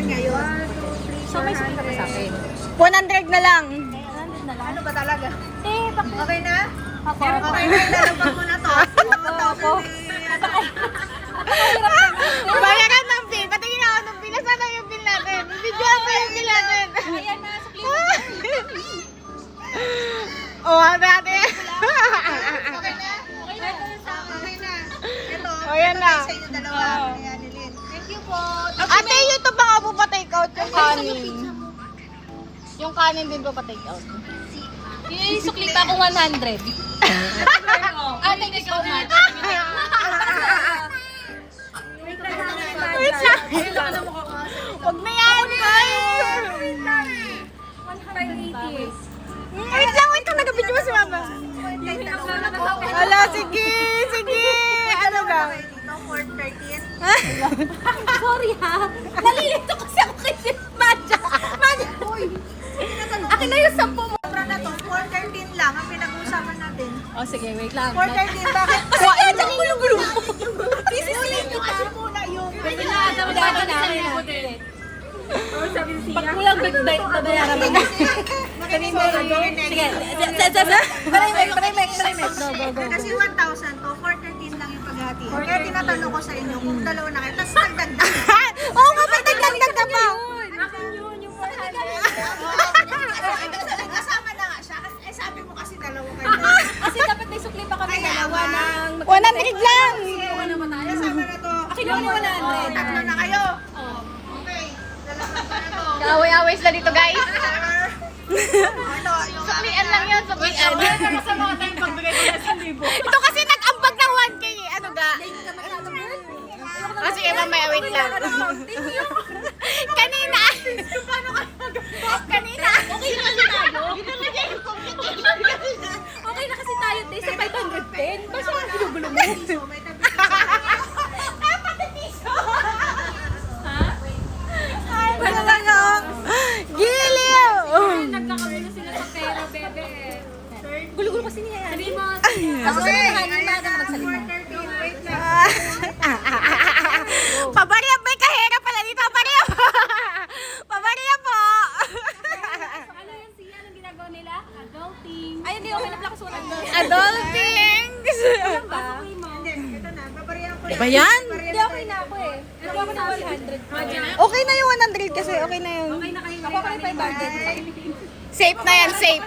natin ngayon. So may sukli ka pa sa akin. 100 na lang. 100 na lang. Ano ba talaga? Bakit? Okay na? Ako. Okay na, ilalabag mo na to. Ako. Bayaran ng bill. Patingin ako ng bill. Nasaan na yung bill natin? Video pa yung bill natin. Ayan na, sukli mo. Oh, natin. Okay na? Okay na. Okay na. Ito. Oh, yan na. Sa inyo dalawa. Ayan, Lilin. Thank you po. Ate, yung ito ba nga po pa-take out yung kanin? Yung kanin din po pa-take out. Sukli pa ako 100. Thank you so much. Wait lang. Huwag na yan, guys. 180. Wait lang. Nag-video mo si Mama. Hala, sige. Ano ba? Dito, 413. Sorry ha. Nalilito kasi ako kay si Madja. Uy. Akin na yung 10 mo. Sobra na to. 413 lang ang pinag-uusapan natin. Oh, sige, wait lang. 413, bakit? Kuha na yung gulo. Sisiliin nyo kasi muna yung... Pag kulang big bite, babayaran mo. Sige. Go. Kasi 1,000 to, 413 lang yung paghati. Kaya tinatanong ko sa inyo kung dalawa na kayo, tapos nagdagdag. Oo nga, may nagdagdag ka pa. Kasama na nga siya. Eh sabi mo kasi dalawa kayo. Kasi dapat may sukli pa kami dalawa ng... 100 lang. Kasama na to. Akin lang yung 100. Tatlo na kayo. Okay. Dalawa pa na to. Kaaway-away sila dito, guys. Ano, yung Suklian lang yun, suklian. Ito kasi nag-ambag ng 1K eh. Ano ga? Sige, mamaya, wait lang. Kanina. Okay na kasi tayo, te. Sa 510. Basta ang ginugulo mo. may tabi. Ano lang ako? Giliw! Nagkakagulo sila sa pera, bebe. Gulo-gulo kasi niya yan. Sabi mo. Kasi Okay. sa mga kanina ka magsalita. 413, wait lang. Pabarya, may kahera pala dito. Pabarya po. Pabarya po. Ano yun siya? Anong ginagawa nila? Adulting. Ay, hindi. Okay na pala kasi walang Adulting. ba? Hindi, ito na. Babarihan ko Ba yan? Hindi, okay na ako eh. Pero ako na 100. Okay na yung 100 kasi. Okay na yun. Okay na kayo. Ako pa 500. Safe na yan, safe.